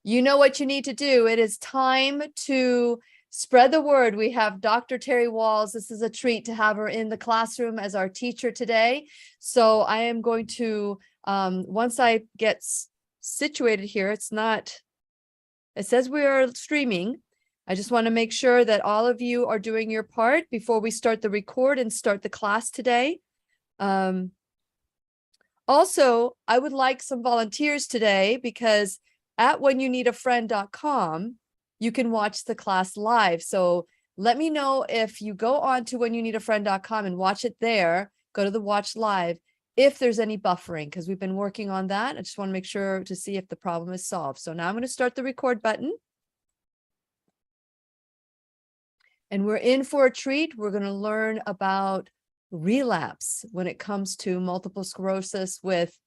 You know what you need to do. It is time to spread the word. We have Dr. Terry Wahls. This is a treat to have her in the classroom as our teacher today. So I am going to, once I get situated here, it says we are streaming. I just want to make sure that all of you are doing your part before we start the record and start the class today. Also, I would like some volunteers today because at whenyouneedafriend.com, you can watch the class live. So let me know if you go on to whenyouneedafriend.com and watch it there, go to the watch live, if there's any buffering, because we've been working on that. I just want to make sure to see if the problem is solved. So now I'm going to start the record button. And we're in for a treat. We're going to learn about relapse when it comes to multiple sclerosis with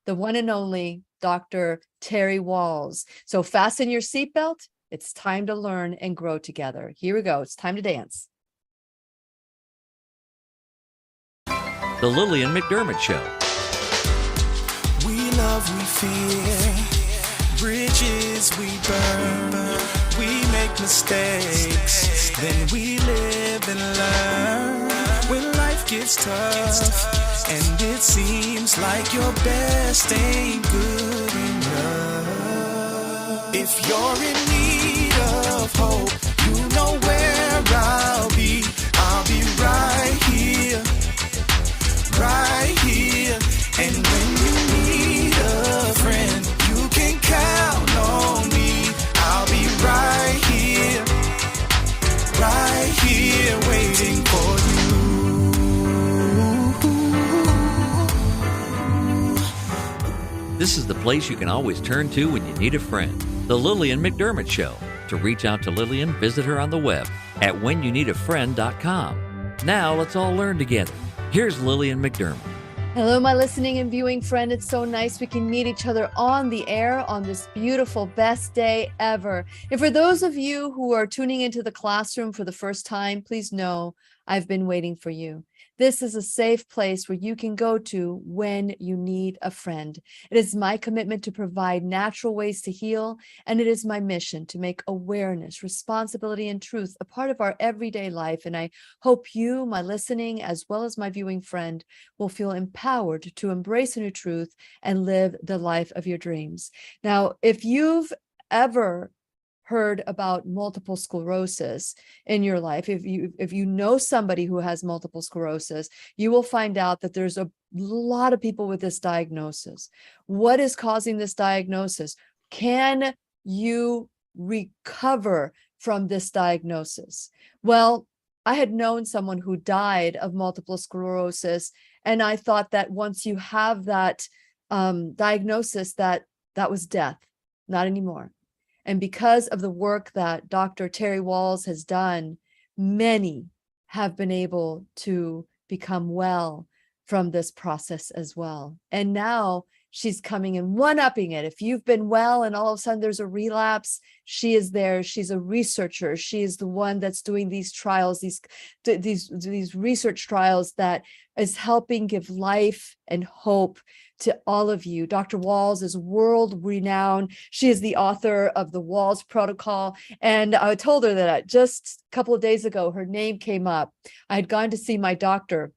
the one and only Dr. Terry Wahls. So fasten your seatbelt. It's time to learn and grow together. Here we go. It's time to dance. The Lillian Mcdermott Show. We love, we fear, bridges we burn, we make mistakes, then we live and learn. When life gets tough, and it seems like your best ain't good enough. If you're in need of hope, you know where I'll be right here. Right here, and when you need a friend, you can count on me. I'll be right here, waiting for you. This is the place you can always turn to when you need a friend. The Lillian Mcdermott Show. To reach out to Lillian, visit her on the web at whenyouneedafriend.com. Now let's all learn together. Here's Lillian Mcdermott. Hello, my listening and viewing friend. It's so nice we can meet each other on the air on this beautiful, best day ever. And for those of you who are tuning into the classroom for the first time, please know I've been waiting for you. This is a safe place where you can go to when you need a friend. It is my commitment to provide natural ways to heal, and it is my mission to make awareness, responsibility, and truth a part of our everyday life. And I hope you, my listening, as well as my viewing friend, will feel empowered to embrace a new truth and live the life of your dreams. Now, if you've ever heard about multiple sclerosis in your life, if you know somebody who has multiple sclerosis, you will find out that there's a lot of people with this diagnosis. What is causing this diagnosis? Can you recover from this diagnosis? Well, I had known someone who died of multiple sclerosis, and I thought that once you have that diagnosis, that was death. Not anymore. And because of the work that Dr. Terry Wahls has done, many have been able to become well from this process as well. And now she's coming and one-upping it. If you've been well and all of a sudden there's a relapse, she is there. She's a researcher. She is the one that's doing these trials, these research trials that is helping give life and hope to all of you. Dr. Wahls is world renowned. She is the author of the Wahls Protocol. And I told her that just a couple of days ago, her name came up. I had gone to see my doctor,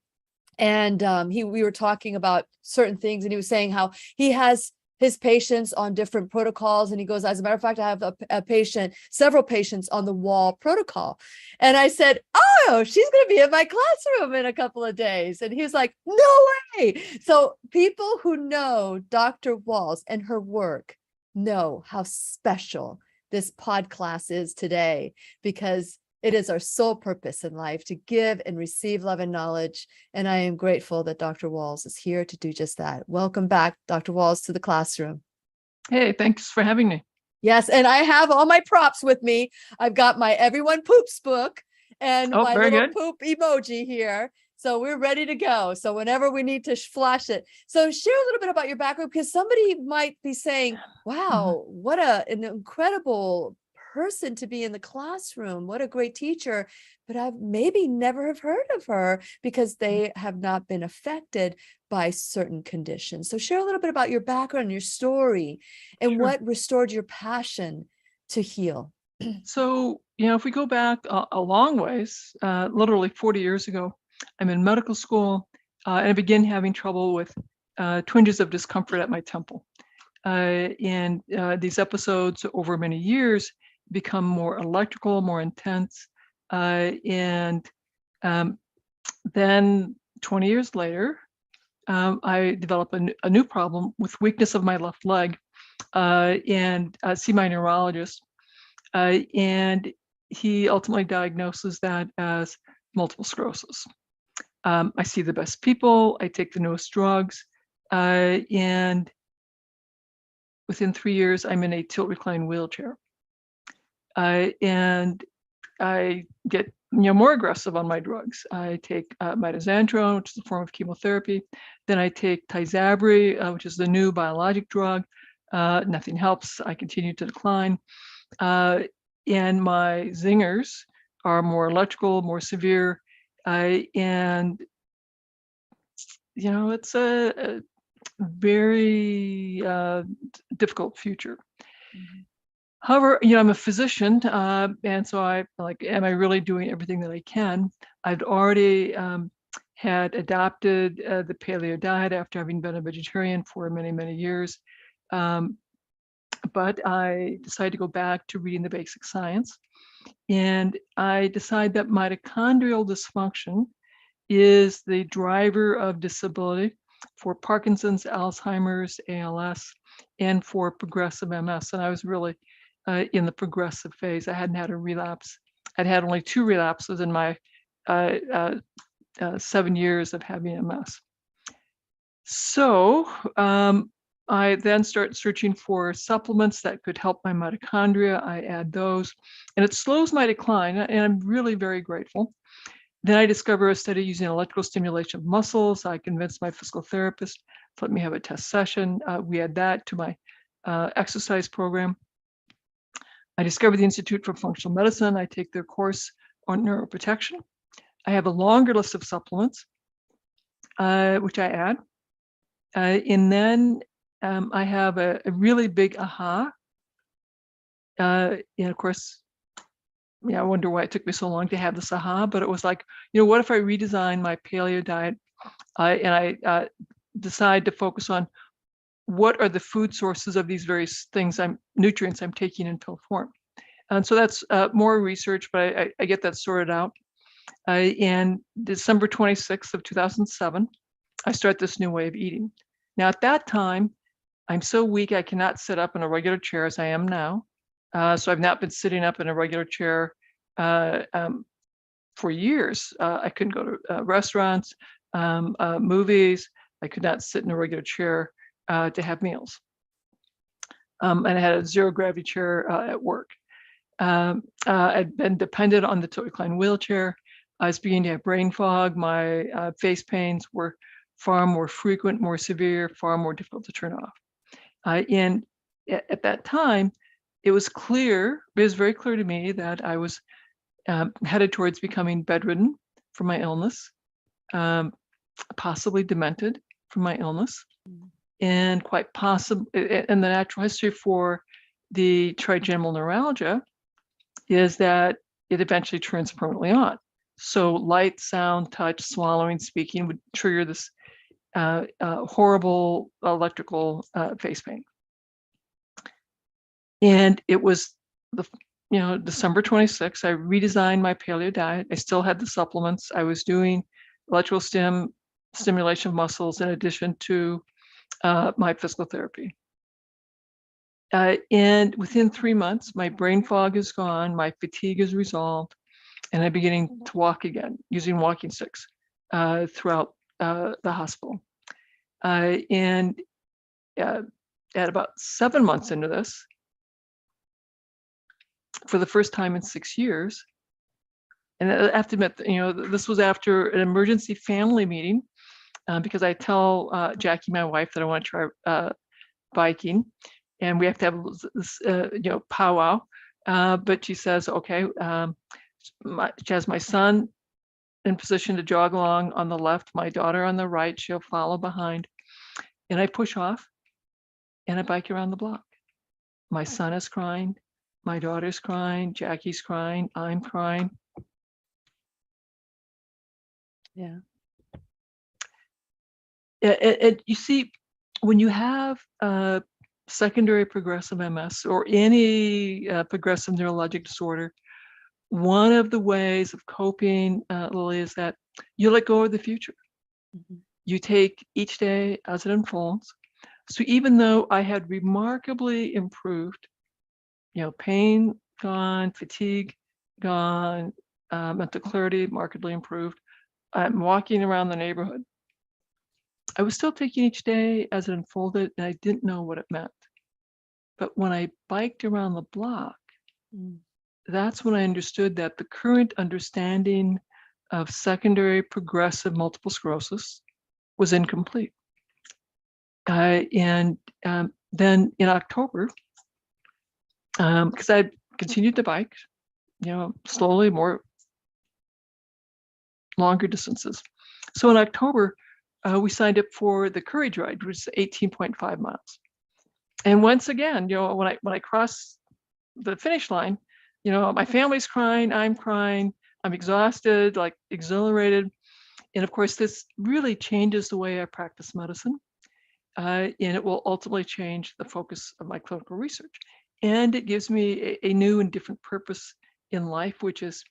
and we were talking about certain things, and he was saying how he has his patients on different protocols. And he goes, as a matter of fact, I have several patients on the Wahls protocol. And I said, oh, she's going to be in my classroom in a couple of days. And he was like, no way. So people who know Dr. Wahls and her work know how special this pod class is today, because it is our sole purpose in life to give and receive love and knowledge. And I am grateful that Dr. Wahls is here to do just that. Welcome back, Dr. Wahls, to the classroom. Hey, thanks for having me. Yes, and I have all my props with me. I've got my Everyone Poops book and my little poop emoji here. So we're ready to go. So whenever we need to flash it. So share a little bit about your background, because somebody might be saying, wow, what an incredible person to be in the classroom. What a great teacher. But I've maybe never have heard of her because they have not been affected by certain conditions. So share a little bit about your background, your story, and Sure. what restored your passion to heal. So, if we go back a long ways, literally 40 years ago, I'm in medical school and I began having trouble with twinges of discomfort at my temple. And these episodes over many years become more electrical, more intense. And then 20 years later, I develop a new problem with weakness of my left leg and see my neurologist. And he ultimately diagnoses that as multiple sclerosis. I see the best people, I take the newest drugs, and within 3 years, I'm in a tilt recline wheelchair. And I get more aggressive on my drugs. I take mitoxantrone, which is a form of chemotherapy. Then I take Tysabri, which is the new biologic drug. Nothing helps. I continue to decline. And my zingers are more electrical, more severe. And, it's a very difficult future. Mm-hmm. However, I'm a physician, and so I am I really doing everything that I can? I'd already had adopted the paleo diet after having been a vegetarian for many, many years. But I decided to go back to reading the basic science. And I decided that mitochondrial dysfunction is the driver of disability for Parkinson's, Alzheimer's, ALS, and for progressive MS. And I was really in the progressive phase. I hadn't had a relapse. I'd had only 2 relapses in my 7 years of having MS. So I then start searching for supplements that could help my mitochondria. I add those, and it slows my decline, and I'm really very grateful. Then I discover a study using electrical stimulation of muscles. I convinced my physical therapist to let me have a test session. We add that to my exercise program. I discovered the Institute for Functional Medicine. I take their course on neuroprotection. I have a longer list of supplements, which I add. And then I have a really big aha. And of course, I wonder why it took me so long to have this aha, but it was like, what if I redesign my paleo diet and I decide to focus on what are the food sources of these various things, nutrients I'm taking in pill form. And so that's more research, but I get that sorted out. And December 26th of 2007, I start this new way of eating. Now at that time, I'm so weak I cannot sit up in a regular chair as I am now. So I've not been sitting up in a regular chair for years. I couldn't go to restaurants, movies. I could not sit in a regular chair to have meals. And I had a zero gravity chair at work. I'd been dependent on the tilt recline wheelchair. I was beginning to have brain fog. My face pains were far more frequent, more severe, far more difficult to turn off. And at that time, it was very clear to me that I was headed towards becoming bedridden from my illness, possibly demented from my illness, and quite possibly, and the natural history for the trigeminal neuralgia is that it eventually turns permanently on. So light, sound, touch, swallowing, speaking would trigger this horrible electrical face pain. And it was December 26th, I redesigned my paleo diet. I still had the supplements. I was doing electrical stimulation of muscles in addition to my physical therapy. And within 3 months, my brain fog is gone, my fatigue is resolved, and I'm beginning to walk again using walking sticks throughout the hospital. And at about 7 months into this, for the first time in 6 years, and I have to admit, this was after an emergency family meeting, because I tell Jackie, my wife, that I want to try biking, and we have to have this, powwow But she says, okay, she has my son in position to jog along on the left, my daughter on the right, she'll follow behind. And I push off and I bike around the block. My son is crying, my daughter's crying, Jackie's crying, I'm crying. Yeah. You see, when you have secondary progressive MS or any progressive neurologic disorder, one of the ways of coping, Lily, is that you let go of the future. Mhm. You take each day as it unfolds. So even though I had remarkably improved, pain gone, fatigue gone, mental clarity markedly improved, I'm walking around the neighborhood, I was still taking each day as it unfolded, and I didn't know what it meant. But when I biked around the block, Mm. that's when I understood that the current understanding of secondary progressive multiple sclerosis was incomplete. And then in October, because I continued to bike, slowly, more longer distances. So in October, we signed up for the Courage Ride, which is 18.5 miles. And once again, when I cross the finish line, my family's crying, I'm crying, I'm exhausted, like exhilarated. And of course, this really changes the way I practice medicine. And it will ultimately change the focus of my clinical research. And it gives me a new and different purpose in life, which is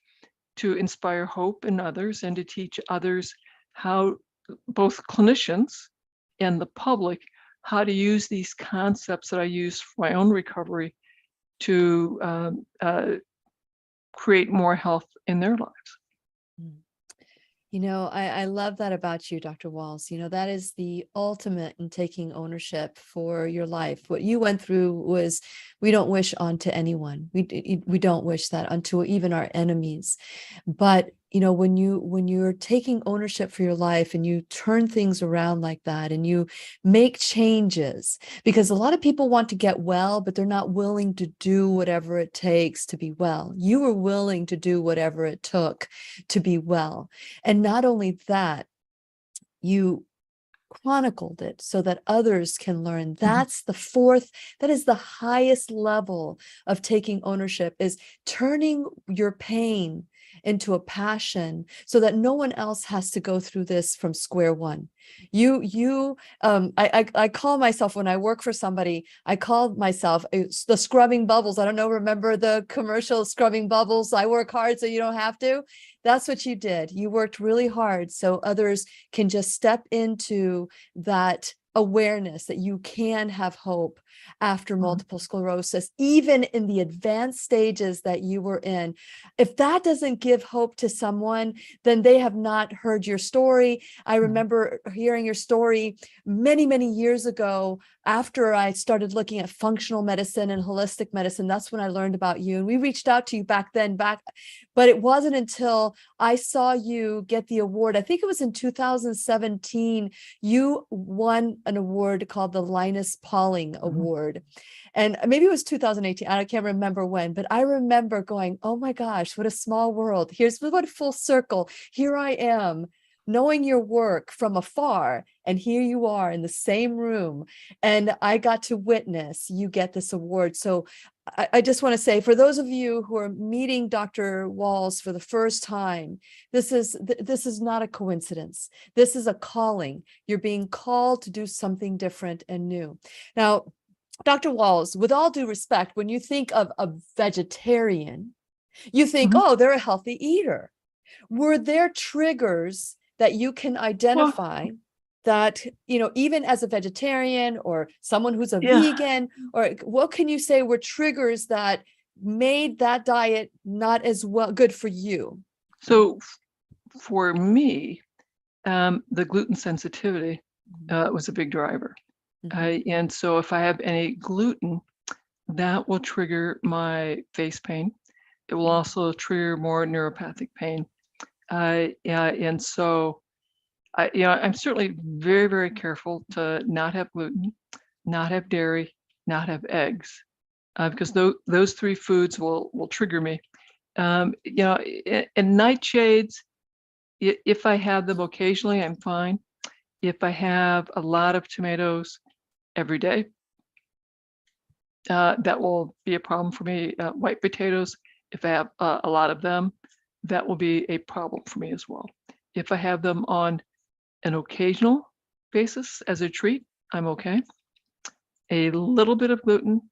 to inspire hope in others and to teach others how, both clinicians and the public, how to use these concepts that I use for my own recovery to create more health in their lives. Mm. I love that about you, Dr. Wahls. That is the ultimate in taking ownership for your life. What you went through was, we don't wish onto anyone. We don't wish that onto even our enemies. But when you're taking ownership for your life and you turn things around like that and you make changes, because a lot of people want to get well, but they're not willing to do whatever it takes to be well. You were willing to do whatever it took to be well. And not only that, you chronicled it so that others can learn. That is the highest level of taking ownership, is turning your pain into a passion so that no one else has to go through this from square one. I call myself, when I work for somebody, I call myself the scrubbing bubbles. I don't know, remember the commercial scrubbing bubbles? I work hard so you don't have to. That's what you did. You worked really hard so others can just step into that awareness that you can have hope after multiple sclerosis, even in the advanced stages that you were in. If that doesn't give hope to someone, then they have not heard your story. I remember hearing your story many, many years ago after I started looking at functional medicine and holistic medicine. That's when I learned about you. And we reached out to you back then, but it wasn't until I saw you get the award. I think it was in 2017, you won an award called the Linus Award. And maybe it was 2018. I can't remember when, but I remember going, oh my gosh, what a small world. Here's what full circle. Here I am, knowing your work from afar, and here you are in the same room, and I got to witness you get this award. So I just want to say, for those of you who are meeting Dr. Wahls for the first time, this is not a coincidence. This is a calling. You're being called to do something different and new. Now, Dr. Wahls, with all due respect, when you think of a vegetarian, you think, oh, they're a healthy eater. Were there triggers that you can identify that, even as a vegetarian or someone who's a vegan, or what can you say were triggers that made that diet not as good for you? So for me, the gluten sensitivity was a big driver. And so if I have any gluten, that will trigger my face pain. It will also trigger more neuropathic pain. And so I'm certainly very, very careful to not have gluten, not have dairy, not have eggs. because those three foods will trigger me. And nightshades, if I have them occasionally, I'm fine. If I have a lot of tomatoes every day, that will be a problem for me. White potatoes, if I have a lot of them, that will be a problem for me as well. If I have them on an occasional basis as a treat, I'm okay. A little bit of gluten,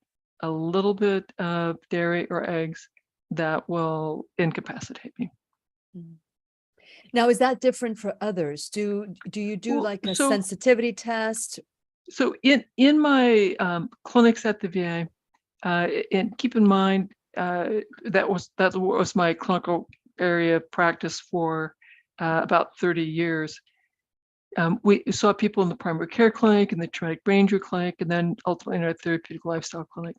a little bit of dairy or eggs, that will incapacitate me. Now, is that different for others? Do you do like a sensitivity test? So in my clinics at the VA, and keep in mind that was my clinical area of practice for about 30 years. We saw people in the primary care clinic, in the traumatic brain injury clinic, and then ultimately in our therapeutic lifestyle clinic.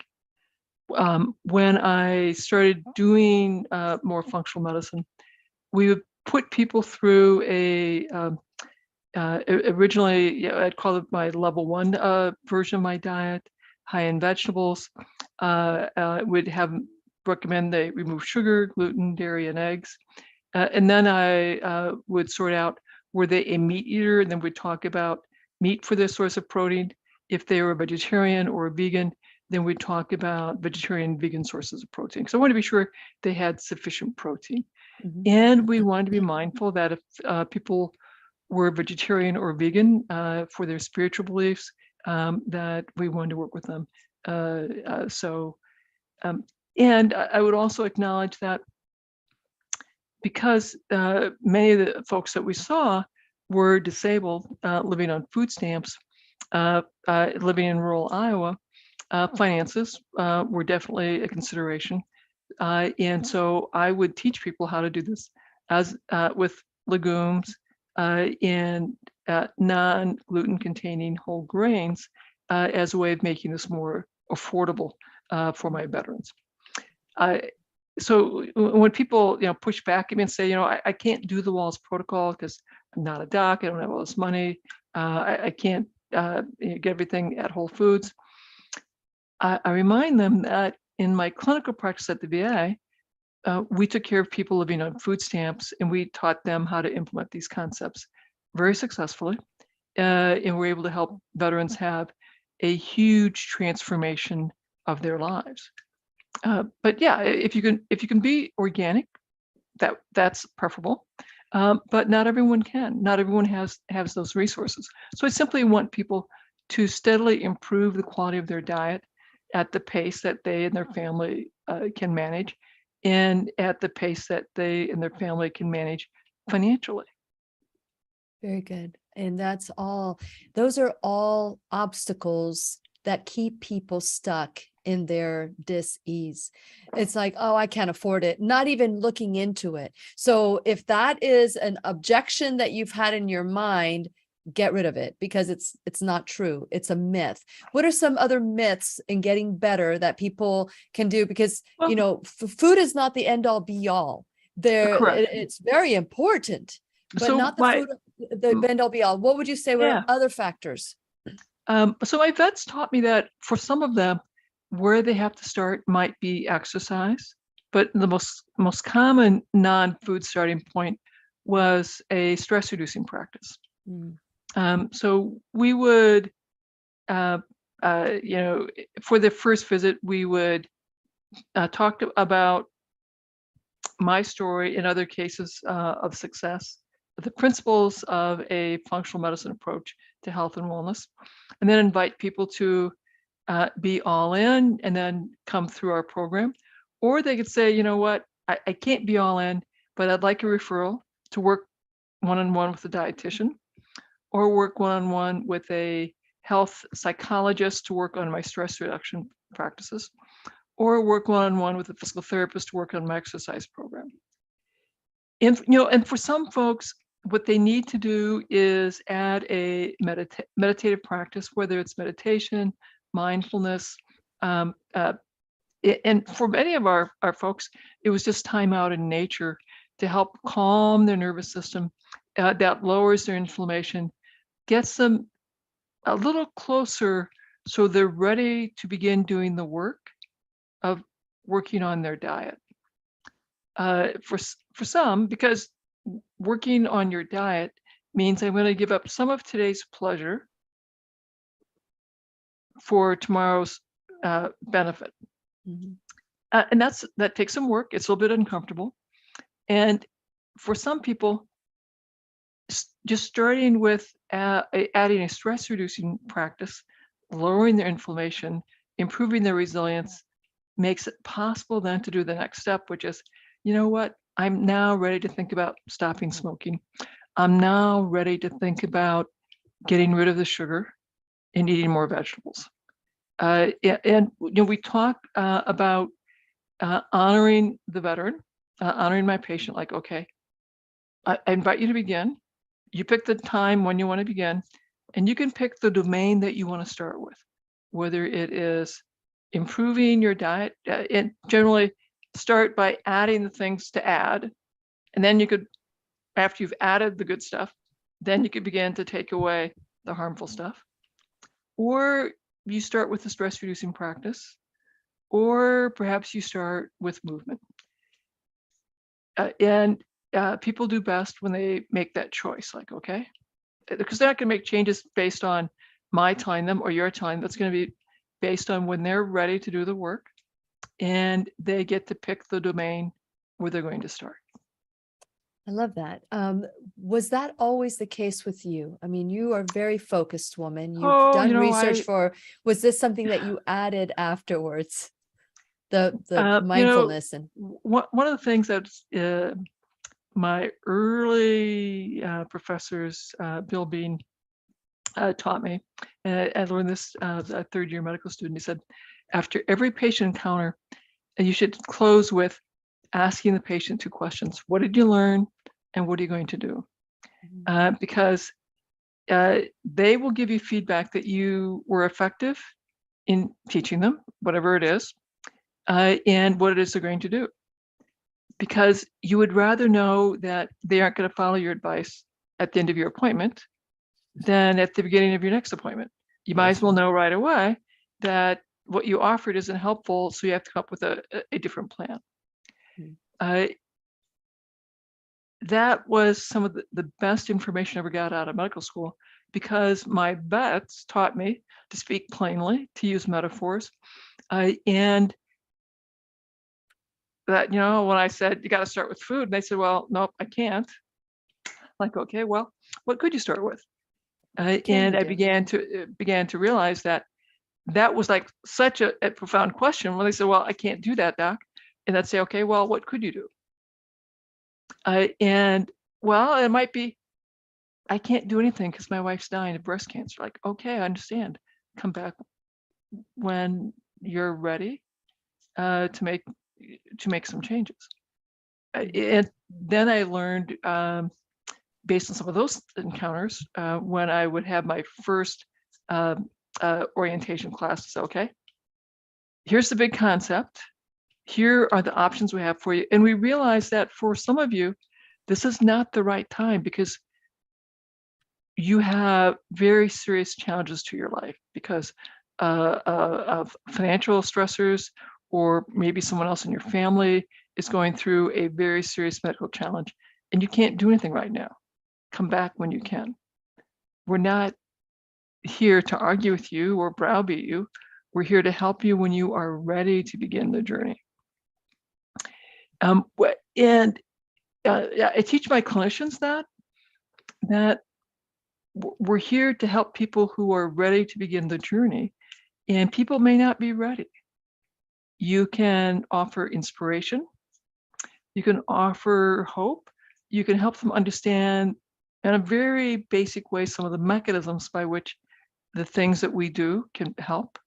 When I started doing more functional medicine, we would put people through originally, I'd call it my level 1 version of my diet, high in vegetables. Would recommend they remove sugar, gluten, dairy, and eggs. And then I would sort out, were they a meat eater? And then we'd talk about meat for their source of protein. If they were a vegetarian or a vegan, then we'd talk about vegetarian, vegan sources of protein. So I want to be sure they had sufficient protein. Mm-hmm. And we wanted to be mindful that if people were vegetarian or vegan for their spiritual beliefs, that we wanted to work with them. And I would also acknowledge that because many of the folks that we saw were disabled, living on food stamps, living in rural Iowa, finances were definitely a consideration. And so I would teach people how to do this as with legumes and non-gluten containing whole grains as a way of making this more affordable for my veterans. So when people push back at me and say, I can't do the Wahls protocol because I'm not a doc, I don't have all this money, I can't get everything at Whole Foods. I remind them that in my clinical practice at the VA, we took care of people living on food stamps, and we taught them how to implement these concepts very successfully, and we're able to help veterans have a huge transformation of their lives. But yeah, if you can be organic, that's preferable. But not everyone can. Not everyone has those resources. So I simply want people to steadily improve the quality of their diet at the pace that they and their family can manage, and at the pace that they and their family can manage financially. Very good. And those are all obstacles that keep people stuck in their dis-ease. It's like, oh, I can't afford it, not even looking into it. So if that is an objection that you've had in your mind, get rid of it, because it's not true. It's a myth. What are some other myths in getting better that people can do? Because food is not the end all be all. It's very important, but so not the end all be all. What would you say were other factors? So my vets taught me that for some of them, where they have to start might be exercise, but the most common non-food starting point was a stress-reducing practice. So we would, for the first visit, we would talk about my story and other cases of success, the principles of a functional medicine approach to health and wellness, and then invite people to be all in and then come through our program. Or they could say, you know what, I can't be all in, but I'd like a referral to work one-on-one with a dietitian, or work one-on-one with a health psychologist to work on my stress reduction practices, or work one-on-one with a physical therapist to work on my exercise program. And for some folks, what they need to do is add a meditative practice, whether it's meditation, mindfulness, and for many of our folks, it was just time out in nature to help calm their nervous system. That lowers their inflammation, gets them a little closer so they're ready to begin doing the work of working on their diet. For some, because working on your diet means I'm going to give up some of today's pleasure for tomorrow's benefit. Mhm. And that takes some work. It's a little bit uncomfortable. And for some people, just starting with adding a stress reducing practice, lowering their inflammation, improving their resilience, makes it possible then to do the next step, which is, you know what, I'm now ready to think about stopping smoking. I'm now ready to think about getting rid of the sugar and eating more vegetables. And we talk about honoring the veteran, honoring my patient, like, okay, I invite you to begin. You pick the time when you want to begin, and you can pick the domain that you want to start with, whether it is improving your diet, and generally start by adding the things to add. And then you could, after you've added the good stuff, then you could begin to take away the harmful stuff. Or you start with a stress reducing practice, or perhaps you start with movement. And people do best when they make that choice, like, okay, because they're not going to make changes based on my telling them or your telling them. That's going to be based on when they're ready to do the work, and they get to pick the domain where they're going to start. I love that. Was that always the case with you? I mean, you are a very focused woman. You've done research was this something that you added afterwards? The mindfulness and one of the things that my early professors, Bill Bean, taught me, and I learned this as a third-year medical student. He said, after every patient encounter, you should close with asking the patient 2 questions. What did you learn, and what are you going to do? Because they will give you feedback that you were effective in teaching them, whatever it is, and what it is they're going to do. Because you would rather know that they aren't going to follow your advice at the end of your appointment than at the beginning of your next appointment. You might as well know right away that what you offered isn't helpful, so you have to come up with a different plan. That was some of the best information I ever got out of medical school, because my vets taught me to speak plainly, to use metaphors, and that, when I said, you got to start with food, and they said, well, nope, I can't. Like, okay, well, what could you start with? And I began to realize that was like such a profound question. When they said, well, I can't do that, doc. And I'd say, okay, well, what could you do? And well, it might be, I can't do anything because my wife's dying of breast cancer. Like, okay, I understand. Come back when you're ready to make some changes. And then I learned, based on some of those encounters, when I would have my first orientation class, to say, okay, here's the big concept. Here are the options we have for you. And we realize that for some of you, this is not the right time, because you have very serious challenges to your life because of financial stressors, or maybe someone else in your family is going through a very serious medical challenge, and you can't do anything right now. Come back when you can. We're not here to argue with you or browbeat you. We're here to help you when you are ready to begin the journey. And I teach my clinicians that we're here to help people who are ready to begin the journey, and people may not be ready. You can offer inspiration. You can offer hope. You can help them understand in a very basic way some of the mechanisms by which the things that we do can help.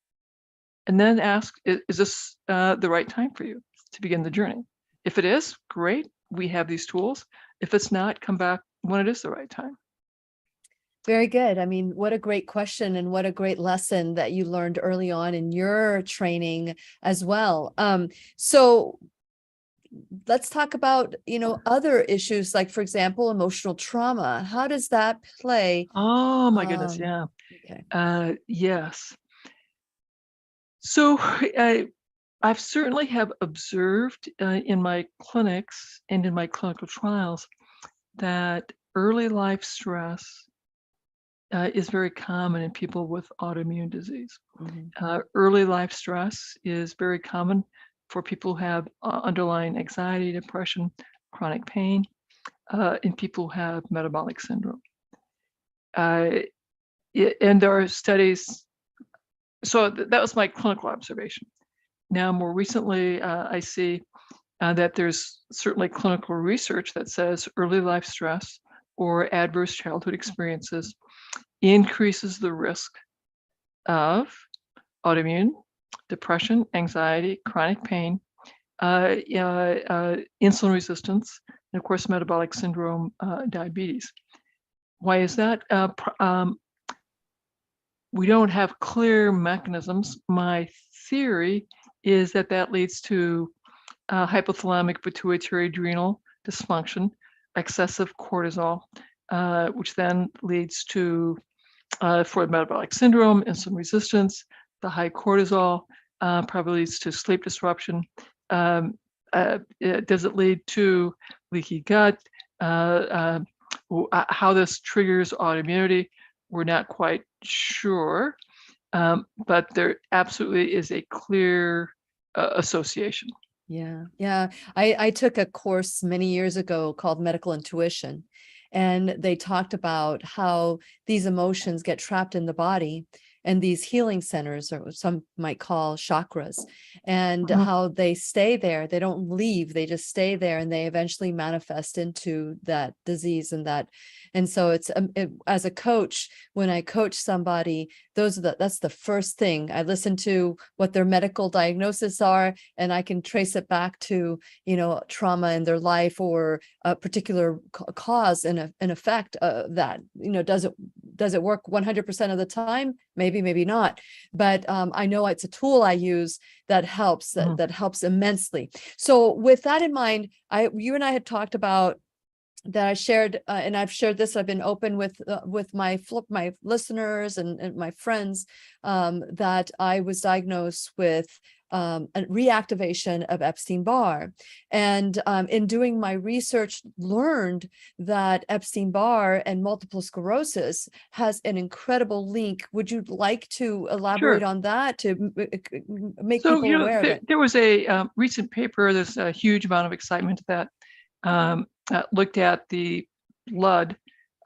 And then ask, is this the right time for you to begin the journey? If it is, great, we have these tools. If it's not, come back when it is the right time. Very good. I mean, what a great question, and what a great lesson that you learned early on in your training as well. So let's talk about, other issues, like, for example, emotional trauma. How does that play? Oh my goodness. Yeah. Okay. Yes. So I've certainly have observed in my clinics and in my clinical trials that early life stress is very common in people with autoimmune disease. Early life stress is very common for people who have underlying anxiety, depression, chronic pain, in people who have metabolic syndrome. And there are studies, so that was my clinical observation. Now, more recently, I see that there's certainly clinical research that says early life stress or adverse childhood experiences increases the risk of autoimmune, depression, anxiety, chronic pain, insulin resistance, and of course, metabolic syndrome, diabetes. Why is that? We don't have clear mechanisms. My theory is that that leads to hypothalamic pituitary adrenal dysfunction, excessive cortisol, which then leads to, for metabolic syndrome, insulin resistance. The high cortisol probably leads to sleep disruption. Does it lead to leaky gut? How this triggers autoimmunity, we're not quite sure, but there absolutely is a clear association. Yeah. I took a course many years ago called Medical Intuition, and they talked about how these emotions get trapped in the body and these healing centers, or some might call chakras, and how they stay there. They don't leave, they just stay there, and they eventually manifest into that disease and so it's as a coach, when I coach somebody, that's the first thing I listen to, what their medical diagnosis are, and I can trace it back to, trauma in their life or a particular cause and an effect of that. Does it work 100% of the time? Maybe not, but I know it's a tool I use that helps, that helps immensely. So with that in mind, you and I had talked about that. I shared, and I've shared this, I've been open with my listeners and my friends, that I was diagnosed with a reactivation of Epstein-Barr. And in doing my research, learned that Epstein-Barr and multiple sclerosis has an incredible link. Would you like to elaborate on that to make people aware of it? There was a recent paper, there's a huge amount of excitement that looked at the blood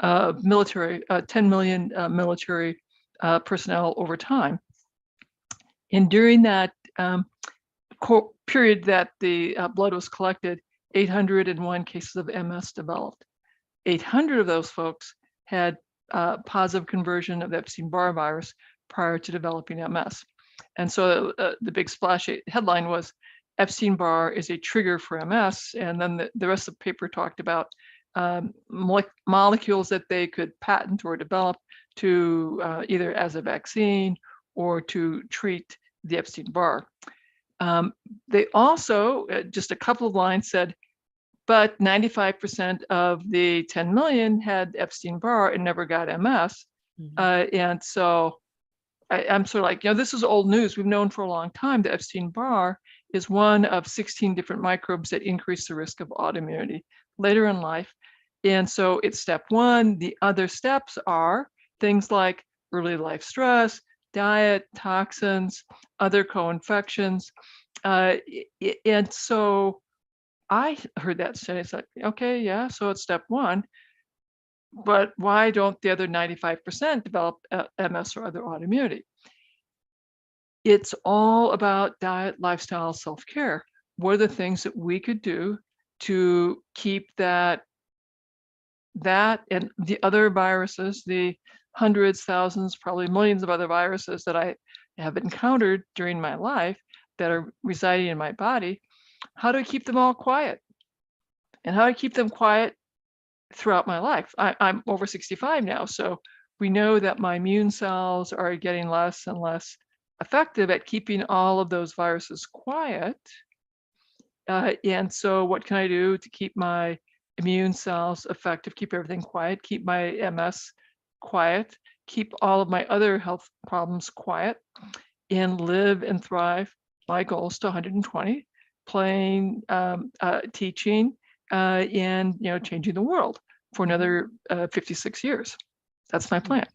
of military, 10 million military personnel over time. And during that period that the blood was collected, 801 cases of MS developed. 800 of those folks had positive conversion of Epstein-Barr virus prior to developing MS. And so the big splash headline was, Epstein-Barr is a trigger for MS. And then the rest of the paper talked about molecules that they could patent or develop to either as a vaccine or to treat the Epstein-Barr. They also, just a couple of lines said, but 95% of the 10 million had Epstein-Barr and never got MS. And so I'm sort of like, this is old news. We've known for a long time that Epstein-Barr is one of 16 different microbes that increase the risk of autoimmunity later in life. And so it's step one. The other steps are things like early life stress, diet, toxins, other co-infections. And so I heard that say, it's like, okay, yeah, so it's step one. But why don't the other 95% develop MS or other autoimmunity? It's all about diet, lifestyle, self-care. What are the things that we could do to keep that and the other viruses, the hundreds, thousands, probably millions of other viruses that I have encountered during my life that are residing in my body, how do I keep them all quiet? And how do I keep them quiet throughout my life? I'm over 65 now, so we know that my immune cells are getting less and less effective at keeping all of those viruses quiet. And so what can I do to keep my immune cells effective, keep everything quiet, keep my MS quiet, keep all of my other health problems quiet, and live and thrive my goals to 120, playing, teaching, and changing the world for another 56 years. That's my plan.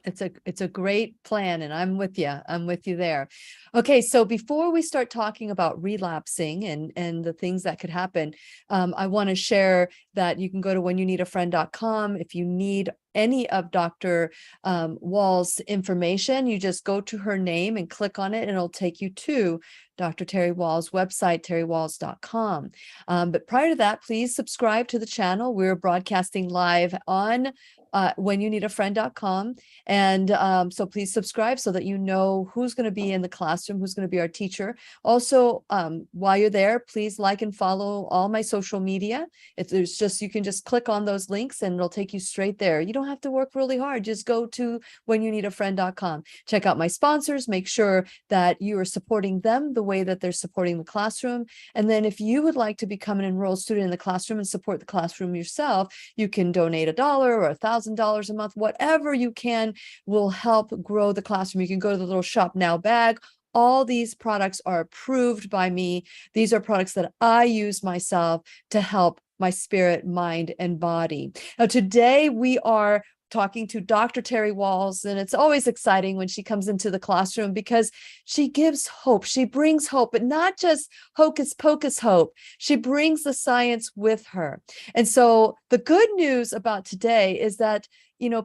It's a great plan, and I'm with you. I'm with you there. Okay, so before we start talking about relapsing and the things that could happen, I want to share that you can go to whenyounneedafriend.com. If you need any of Dr. Wahls' information, you just go to her name and click on it, and it'll take you to Dr. Terry Wahls' website, terrywahls.com. But prior to that, please subscribe to the channel. We're broadcasting live on whenyounneedafriend.com. And so please subscribe so that you know who's going to be in the classroom, who's going to be our teacher. Also, while you're there, please like and follow all my social media. If there's just, you can just click on those links and it'll take you straight there. You don't have to work really hard. Just go to whenyounneedafriend.com. Check out my sponsors, make sure that you are supporting them the way that they're supporting the classroom. And then if you would like to become an enrolled student in the classroom and support the classroom yourself, you can donate $1 or $1,000 a month, whatever you can will help grow the classroom. You can go to the little shop now bag. All these products are approved by me. These are products that I use myself to help my spirit, mind, and body. Now, today we are talking to Dr. Terry Wahls, and it's always exciting when she comes into the classroom because she gives hope. She brings hope, but not just hocus pocus hope. She brings the science with her. And so the good news about today is that,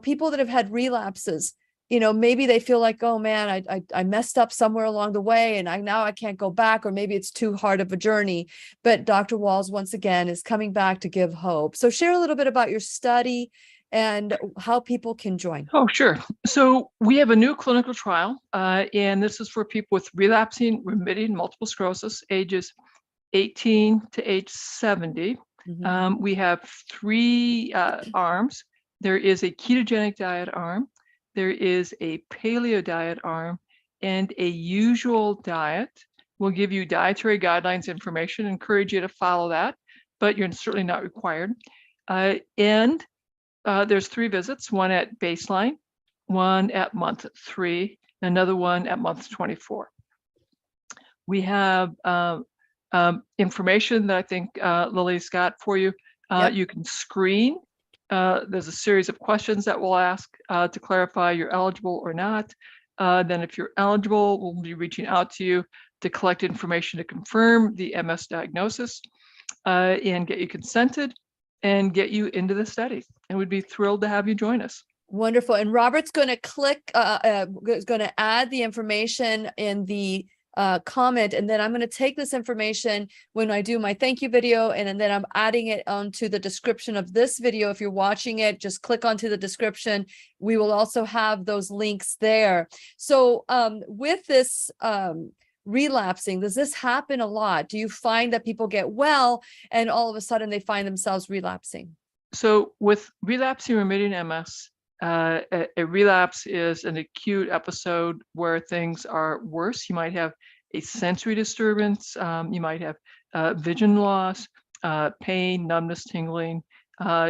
people that have had relapses, maybe they feel like, oh man, I messed up somewhere along the way and I can't go back, or maybe it's too hard of a journey. But Dr. Wahls, once again, is coming back to give hope. So share a little bit about your study and how people can join. Oh, sure. So we have a new clinical trial, and this is for people with relapsing, remitting multiple sclerosis, ages 18 to age 70. We have 3 arms. There is a ketogenic diet arm, there is a paleo diet arm, and a usual diet. We'll give you dietary guidelines information, encourage you to follow that, but you're certainly not required. And there's 3 visits, one at baseline, one at month 3, and another one at month 24. We have information that I think Lily's got for you. Yep. You can screen. There's a series of questions that we'll ask to clarify you're eligible or not. Then if you're eligible, we'll be reaching out to you to collect information to confirm the MS diagnosis and get you consented and get you into the study. And we'd be thrilled to have you join us. Wonderful. And Robert's going to is going to add the information in the comment, and then I'm going to take this information when I do my thank you video, and then I'm adding it onto the description of this video. If you're watching it, just click onto the description. We will also have those links there. So with this relapsing, does this happen a lot? Do you find that people get well and all of a sudden they find themselves relapsing? So with relapsing remitting MS, a relapse is an acute episode where things are worse. You might have a sensory disturbance, you might have vision loss, pain, numbness, tingling,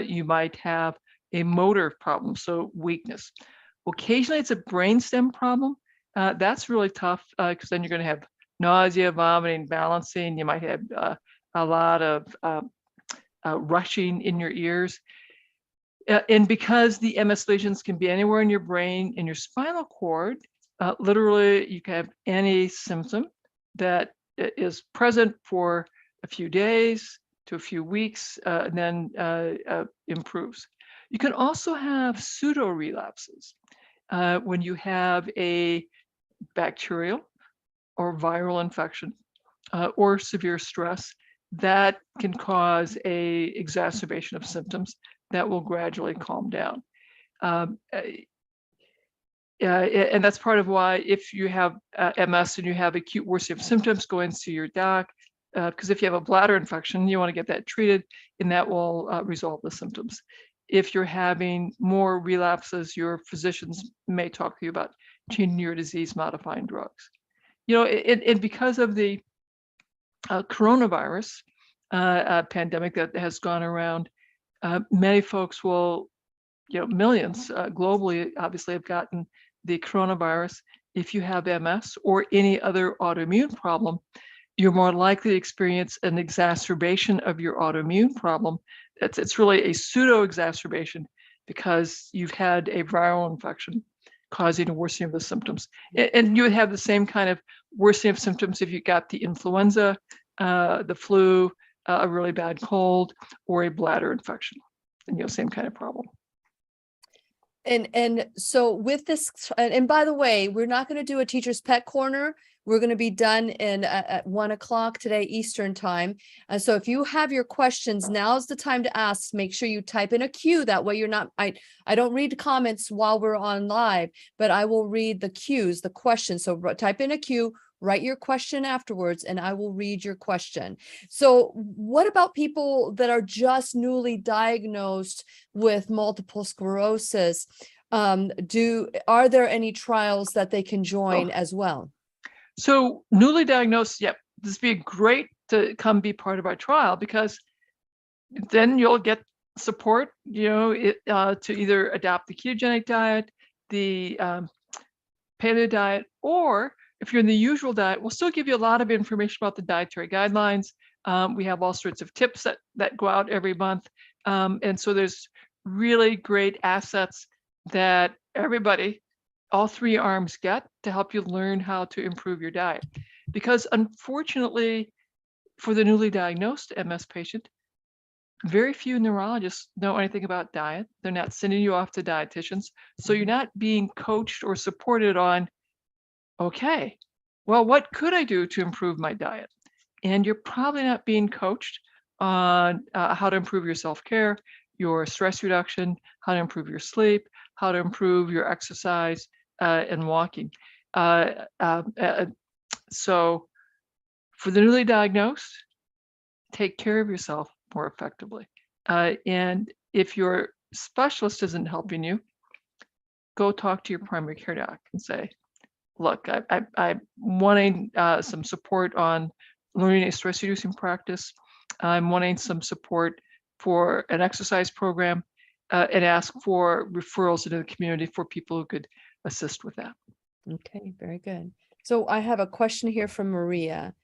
you might have a motor problem, so weakness. Occasionally it's a brainstem problem. That's really tough because then you're going to have nausea, vomiting, balancing. You might have a lot of rushing in your ears. And because the MS lesions can be anywhere in your brain, in your spinal cord, literally you can have any symptom that is present for a few days to a few weeks, and then improves. You can also have pseudo relapses when you have a bacterial or viral infection or severe stress that can cause a exacerbation of symptoms that will gradually calm down. And that's part of why if you have MS and you have acute worsening of symptoms, go and see your doc, because if you have a bladder infection, you want to get that treated, and that will resolve the symptoms. If you're having more relapses, your physicians may talk to you about changing your disease-modifying drugs. And because of the coronavirus pandemic that has gone around, many folks will, millions globally obviously have gotten the coronavirus, if you have MS or any other autoimmune problem, you're more likely to experience an exacerbation of your autoimmune problem. It's really a pseudo exacerbation because you've had a viral infection causing a worsening of the symptoms. And you would have the same kind of worsening of symptoms if you got the influenza, the flu, a really bad cold, or a bladder infection. And same kind of problem. And so with this, and by the way, we're not going to do a teacher's pet corner. We're going to be done at 1 o'clock today, Eastern time. And so if you have your questions, now's the time to ask. Make sure you type in a Q. That way you're not, I don't read comments while we're on live, but I will read the Qs, the questions. So type in a Q, write your question afterwards, and I will read your question. So what about people that are just newly diagnosed with multiple sclerosis? Are there any trials that they can join as well? So newly diagnosed, yep, this would be great to come be part of our trial, because then you'll get support, to either adopt the ketogenic diet, the paleo diet, or if you're in the usual diet, we'll still give you a lot of information about the dietary guidelines. We have all sorts of tips that go out every month. And so there's really great assets that everybody, all three arms, get to help you learn how to improve your diet. Because unfortunately, for the newly diagnosed MS patient, very few neurologists know anything about diet. They're not sending you off to dietitians. So you're not being coached or supported on, okay, well, what could I do to improve my diet? And you're probably not being coached on how to improve your self-care, your stress reduction, how to improve your sleep, how to improve your exercise and walking. So for the newly diagnosed, take care of yourself more effectively. And if your specialist isn't helping you, go talk to your primary care doc and say, look, I'm wanting some support on learning a stress reducing practice. I'm wanting some support for an exercise program, and ask for referrals into the community for people who could assist with that. Okay, very good. So I have a question here from Maria.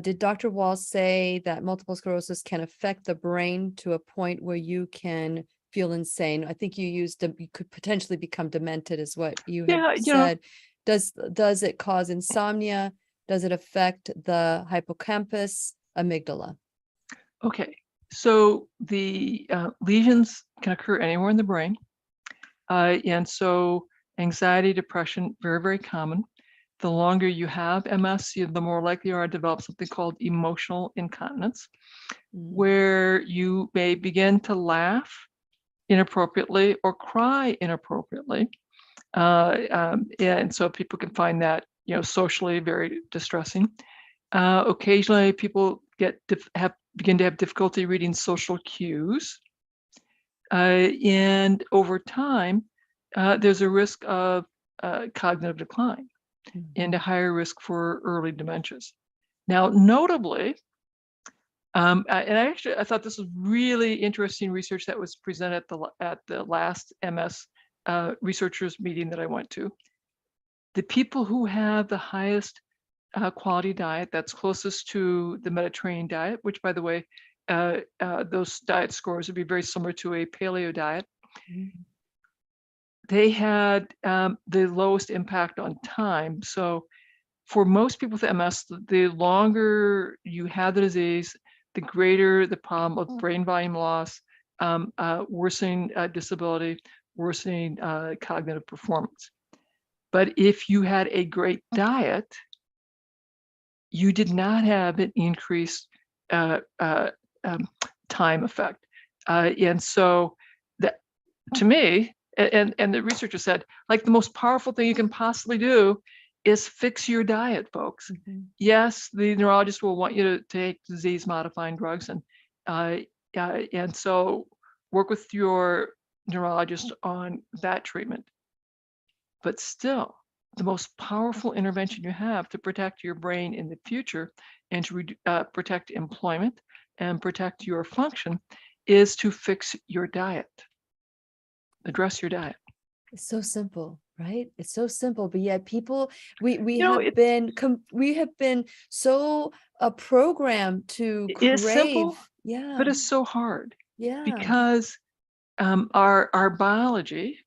Did Dr. Wahls say that multiple sclerosis can affect the brain to a point where you can feel insane? I think you could potentially become demented, is what you had said. Does it cause insomnia? Does it affect the hippocampus, amygdala? Okay, so the lesions can occur anywhere in the brain. And so anxiety, depression, very, very common. The longer you have MS, the more likely you are to develop something called emotional incontinence, where you may begin to laugh inappropriately or cry inappropriately. And so people can find that, socially very distressing. Occasionally, people begin to have difficulty reading social cues. And over time, there's a risk of cognitive decline and a higher risk for early dementias. Now, notably, I thought this was really interesting research that was presented at the last MS researchers meeting that I went to. The people who have the highest quality diet that's closest to the Mediterranean diet, which, by the way, those diet scores would be very similar to a paleo diet. They had the lowest impact on time. So for most people with MS, the longer you have the disease, the greater the problem of brain volume loss, worsening disability, worsening cognitive performance. But if you had a great diet, you did not have an increased time effect. And so that, to me, and the researcher said, like, the most powerful thing you can possibly do is fix your diet, folks. Yes, the neurologist will want you to take disease modifying drugs, and so work with your neurologist on that treatment. But still, the most powerful intervention you have to protect your brain in the future and to protect employment and protect your function is to fix your diet. Address your diet. It's so simple. right? It's so simple, but yet people, we we have been so programmed to It is simple, crave. Yeah, but it's so hard yeah, because our biology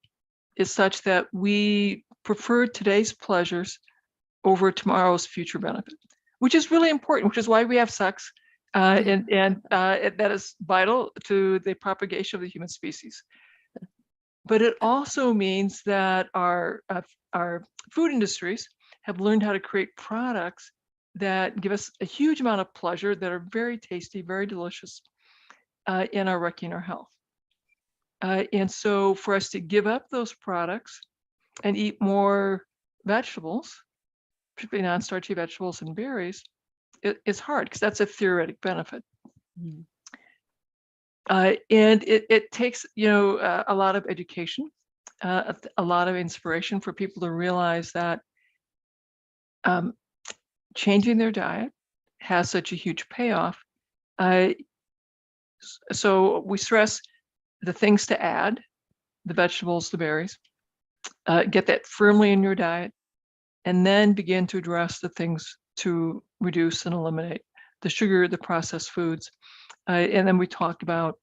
is such that we prefer today's pleasures over tomorrow's future benefit, which is really important, which is why we have sex. That is vital to the propagation of the human species. But it also means that our food industries have learned how to create products that give us a huge amount of pleasure, that are very tasty, very delicious, and are wrecking our health. And so for us to give up those products and eat more vegetables, particularly non-starchy vegetables and berries, it's hard because that's a theoretic benefit. Mhm. And it takes, a lot of education, a lot of inspiration for people to realize that changing their diet has such a huge payoff. So we stress the things to add, the vegetables, the berries, get that firmly in your diet, and then begin to address the things to reduce and eliminate the sugar, the processed foods. And then we talked about,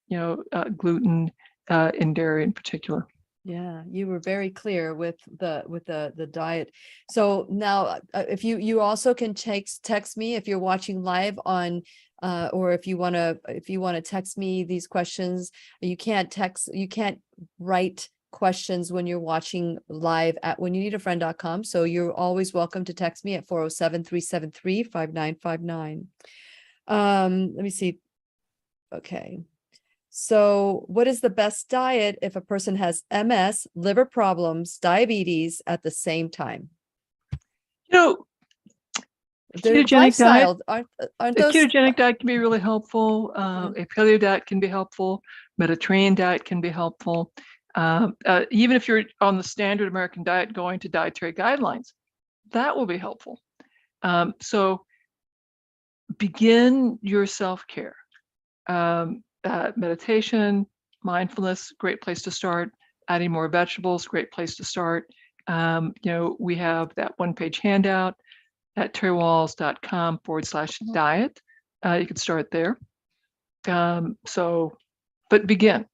gluten and dairy in particular. Yeah, you were very clear with the diet. So now, if you also can text me if you're watching live on, or if you want to text me these questions. You can't write questions when you're watching live at whenyouneedafriend.com. So you're always welcome to text me at 407-373-5959. Let me see. Okay. So what is the best diet if a person has MS, liver problems, diabetes at the same time? They're ketogenic diet. Aren't A those? ketogenic diet can be really helpful. A paleo diet can be helpful. Mediterranean diet can be helpful. Even if you're on the standard American diet going to dietary guidelines, that will be helpful. So begin your self-care. Meditation, mindfulness, great place to start. Adding more vegetables, great place to start. We have that one-page handout at terrywahls.com/diet. You could start there. But begin.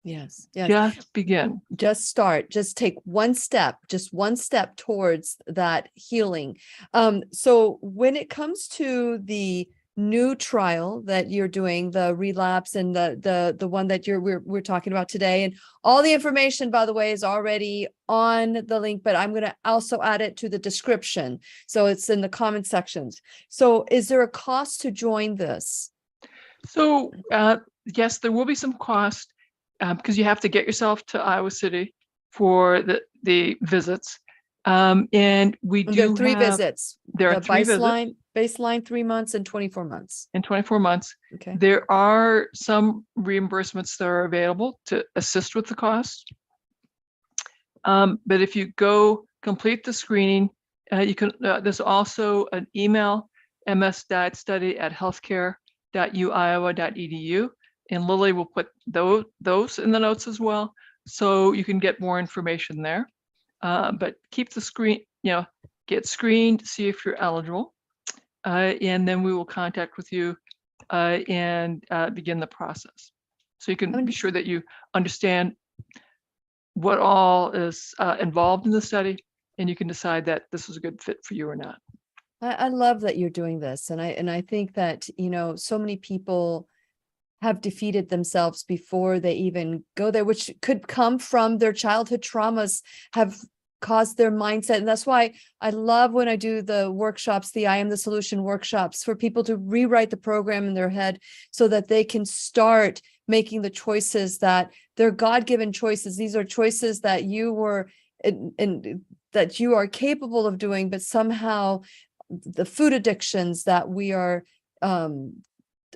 Yes. Just begin. Just start. Just take one step towards that healing. So when it comes to the new trial that you're doing, the relapse, and the one that we're talking about today, and all the information, by the way, is already on the link, but I'm going to also add it to the description, so it's in the comment sections. So is there a cost to join this? So yes, there will be some cost because you have to get yourself to Iowa City for the visits. And we do there are three visits. There are three visits. Baseline 3 months and 24 months. In 24 months. Okay. There are some reimbursements that are available to assist with the cost. But if you go complete the screening, you can. There's also an email, msdietstudy@healthcare.uiowa.edu, and Lily will put those in the notes as well, so you can get more information there. But keep the screen, get screened, see if you're eligible, and then we will contact with you and begin the process. So you can be sure that you understand what all is involved in the study, and you can decide that this is a good fit for you or not. I love that you're doing this, and I think that so many people have defeated themselves before they even go there, which could come from their childhood traumas have caused their mindset. And that's why I love when I do the workshops, the I Am the Solution workshops, for people to rewrite the program in their head so that they can start making the choices that they're God-given choices. These are choices that you were in that you are capable of doing, but somehow the food addictions that we are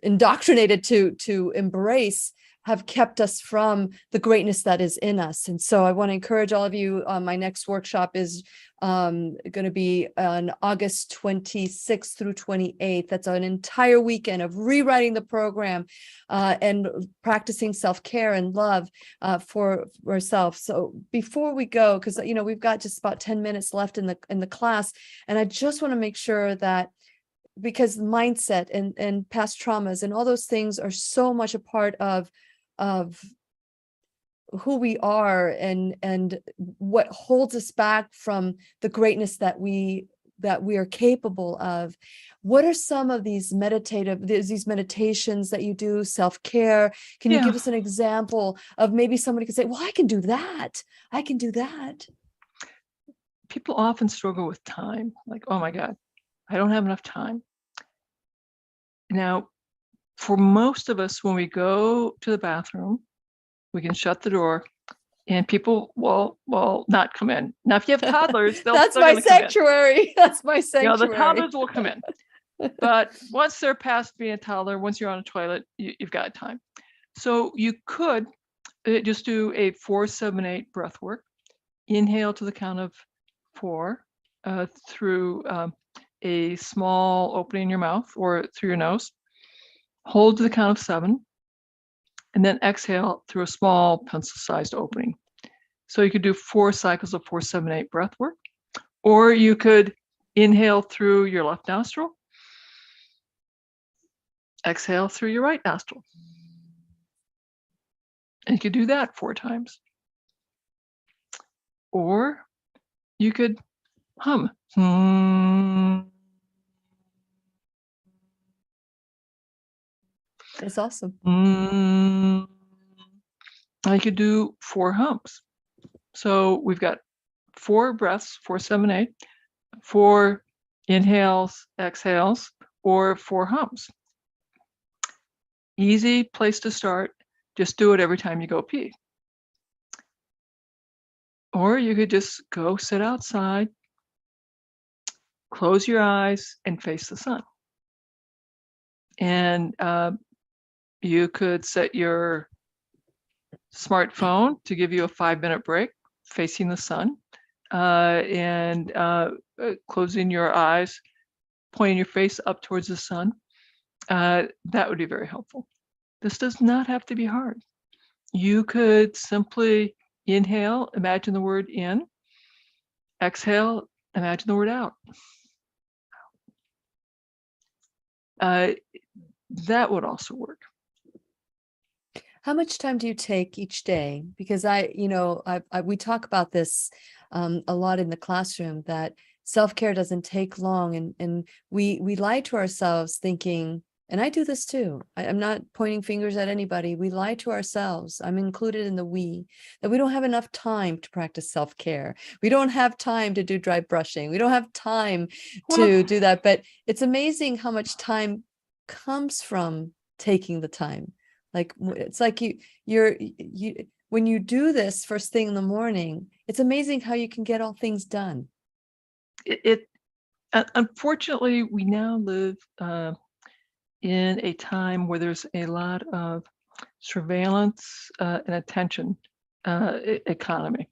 indoctrinated to embrace have kept us from the greatness that is in us. And so I want to encourage all of you. My next workshop is going to be on August 26th through 28th. That's an entire weekend of rewriting the program and practicing self-care and love for ourselves. So before we go, because we've got just about 10 minutes left in the class, and I just want to make sure that, because mindset and past traumas and all those things are so much a part of who we are and what holds us back from the greatness that we are capable of. What are some of these meditations that you do, self-care? Can you give us an example of maybe somebody could say, well, I can do that. I can do that. People often struggle with time. Like, oh my God, I don't have enough time. Now, for most of us, when we go to the bathroom, we can shut the door and people will not come in. Now, if you have toddlers, That's my sanctuary. That's my sanctuary. The toddlers will come in. But once they're past being a toddler, once you're on a toilet, you've got time. So you could just do a 4-7-8 breath work. Inhale to the count of 4 through a small opening in your mouth or through your nose. Hold to the count of 7, and then exhale through a small pencil-sized opening. So you could do 4 cycles of 4-7-8 breath work, or you could inhale through your left nostril, exhale through your right nostril. And you could do that 4 times. Or you could hum. That's awesome. I could do 4 hums. So we've got 4 breaths, 4-7-8, 4 inhales, exhales, or 4 hums. Easy place to start. Just do it every time you go pee. Or you could just go sit outside, close your eyes, and face the sun. And you could set your smartphone to give you a 5-minute break facing the sun, and closing your eyes, pointing your face up towards the sun. That would be very helpful. This does not have to be hard. You could simply inhale, imagine the word in, exhale, imagine the word out. That would also work. How much time do you take each day? Because we talk about this a lot in the classroom, that self-care doesn't take long, and we lie to ourselves thinking, and I do this too. I'm not pointing fingers at anybody. We lie to ourselves. I'm included in the we, that we don't have enough time to practice self-care. We don't have time to do dry brushing. We don't have time to do that. But it's amazing how much time comes from taking the time. Like, it's like you when you do this first thing in the morning, it's amazing how you can get all things done. Unfortunately, we now live in a time where there's a lot of surveillance and attention economy,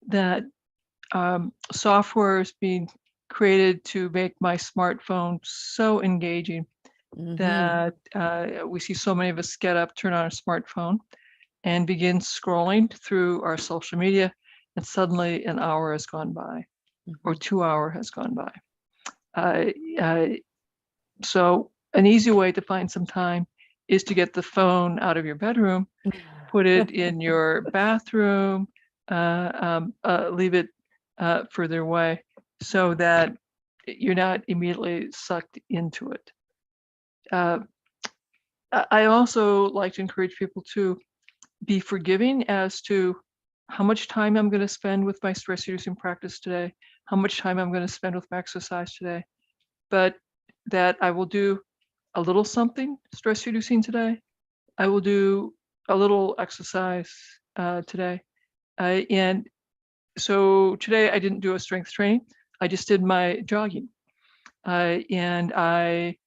that software is being created to make my smartphone so engaging that we see so many of us get up, turn on our smartphone, and begin scrolling through our social media, and suddenly an hour has gone by, or 2 hours has gone by. So an easy way to find some time is to get the phone out of your bedroom, put it in your bathroom, leave it further away so that you're not immediately sucked into it. I also like to encourage people to be forgiving as to how much time I'm going to spend with my stress reducing practice today, how much time I'm going to spend with my exercise today, but that I will do a little something stress reducing today. I will do a little exercise today. And so today I didn't do a strength training. I just did my jogging. And I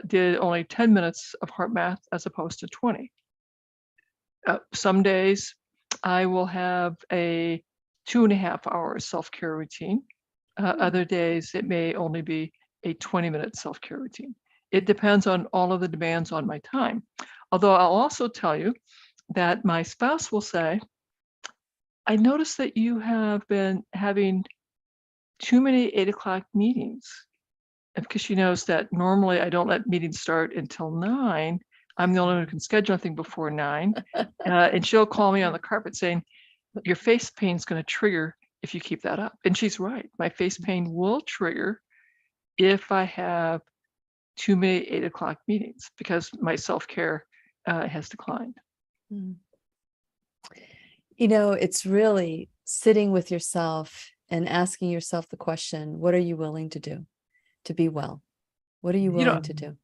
did only 10 minutes of heart math as opposed to 20. Some days I will have a 2.5 hour self-care routine. Other days it may only be a 20-minute self-care routine. It depends on all of the demands on my time. Although I'll also tell you that my spouse will say, I noticed that you have been having too many 8 o'clock meetings. Because she knows that normally I don't let meetings start until 9. I'm the only one who can schedule anything before 9. And she'll call me on the carpet saying, your face pain is going to trigger if you keep that up. And she's right. My face pain will trigger if I have too many 8 o'clock meetings because my self-care has declined. You know, it's really sitting with yourself and asking yourself the question, what are you willing to do to be well? What are you willing to do?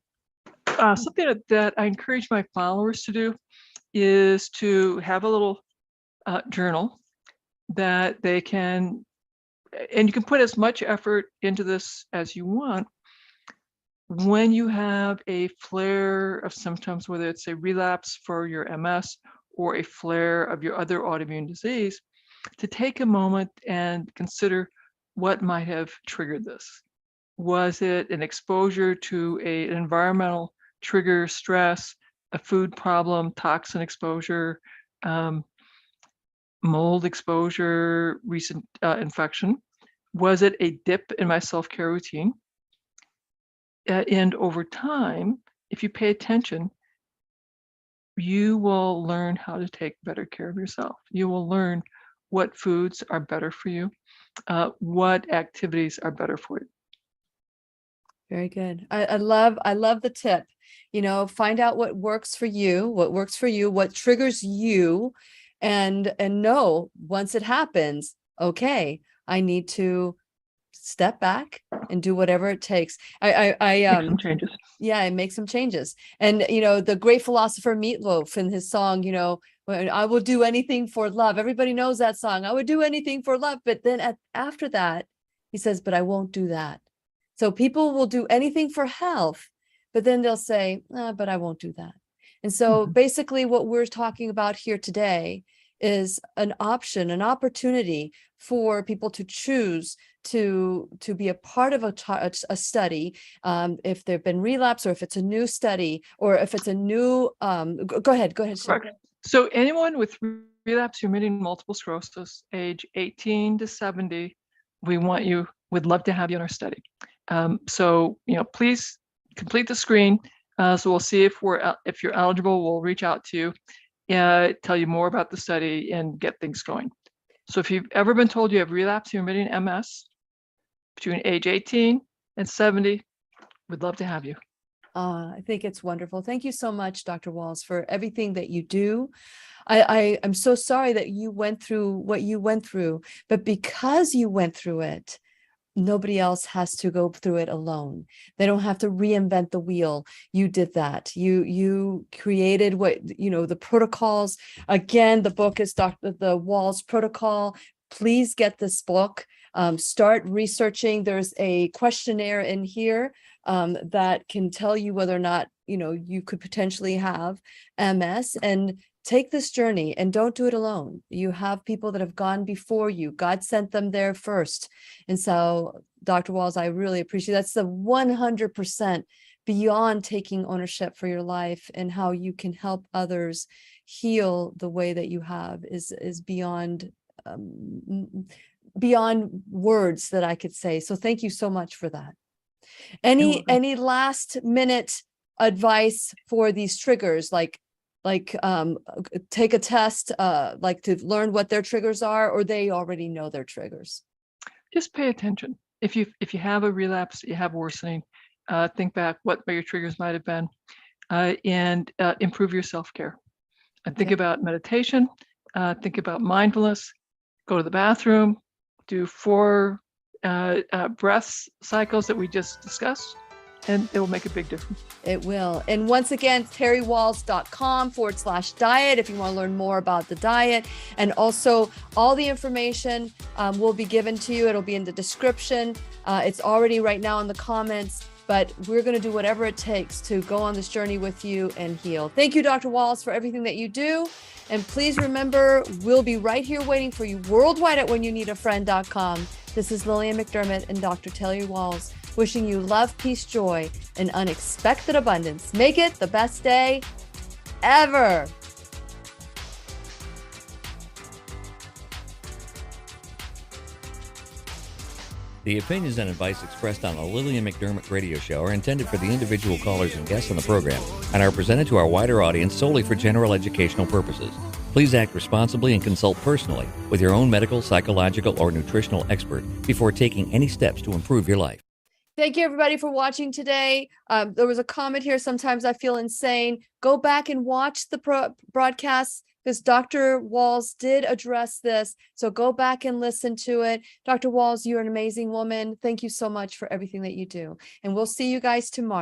Something that I encourage my followers to do is to have a little journal that they can, and you can put as much effort into this as you want. When you have a flare of symptoms, whether it's a relapse for your MS or a flare of your other autoimmune disease, to take a moment and consider what might have triggered this. Was it an exposure to an environmental trigger, stress, a food problem, toxin exposure, mold exposure, recent infection? Was it a dip in my self-care routine? And over time, if you pay attention, you will learn how to take better care of yourself. You will learn what foods are better for you, what activities are better for you. Very good. I love the tip. You know, find out what works for you, what triggers you, and know once it happens, okay, I need to step back and do whatever it takes. Make some changes. Yeah, and make some changes. And you know, the great philosopher Meatloaf in his song, you know, I will do anything for love. Everybody knows that song. I would do anything for love. But then after that, he says, but I won't do that. So people will do anything for health, but then they'll say, but I won't do that. And so basically what we're talking about here today is an option, an opportunity for people to choose to be a part of a study, if they've been relapsed, or if it's a new study, or if it's a new, go ahead. Correct. So anyone with relapse remitting multiple sclerosis, age 18 to 70, we'd love to have you in our study. So, you know, please complete the screen. So we'll see if you're eligible. We'll reach out to you, tell you more about the study and get things going. So if you've ever been told you have relapse remitting MS between age 18 and 70, we'd love to have you. I think it's wonderful. Thank you so much, Dr. Wahls, for everything that you do. I'm so sorry that you went through what you went through, but because you went through it, nobody else has to go through it alone. They don't have to reinvent the wheel. You did that. You created the protocols. Again, the book is the Wahls Protocol. Please get this book. Start researching. There's a questionnaire in here that can tell you whether or not, you could potentially have MS, and take this journey and don't do it alone. You have people that have gone before you. God sent them there first. And so, Dr. Wahls, I really appreciate that's the 100% beyond taking ownership for your life, and how you can help others heal the way that you have is beyond words that I could say. So thank you so much for that. Any last minute advice for these triggers, like take a test, like to learn what their triggers are, or they already know their triggers? Just pay attention. If you have a relapse, you have worsening, think back what your triggers might have been, and improve your self-care. And think about meditation, think about mindfulness, go to the bathroom, do 4 breath cycles that we just discussed, and it will make a big difference. It will. And once again, terrywahls.com/diet if you want to learn more about the diet. And also all the information will be given to you. It'll be in the description. It's already right now in the comments, but we're going to do whatever it takes to go on this journey with you and heal. Thank you, Dr. Wahls, for everything that you do. And please remember, we'll be right here waiting for you worldwide at whenyouneedafriend.com. This is Lillian Mcdermott and Dr. Terry Wahls wishing you love, peace, joy, and unexpected abundance. Make it the best day ever. The opinions and advice expressed on the Lillian Mcdermott radio show are intended for the individual callers and guests on the program and are presented to our wider audience solely for general educational purposes. Please act responsibly and consult personally with your own medical, psychological, or nutritional expert before taking any steps to improve your life. Thank you, everybody, for watching today. There was a comment here. Sometimes I feel insane. Go back and watch the broadcasts because Dr. Wahls did address this. So go back and listen to it. Dr. Wahls, you're an amazing woman. Thank you so much for everything that you do. And we'll see you guys tomorrow.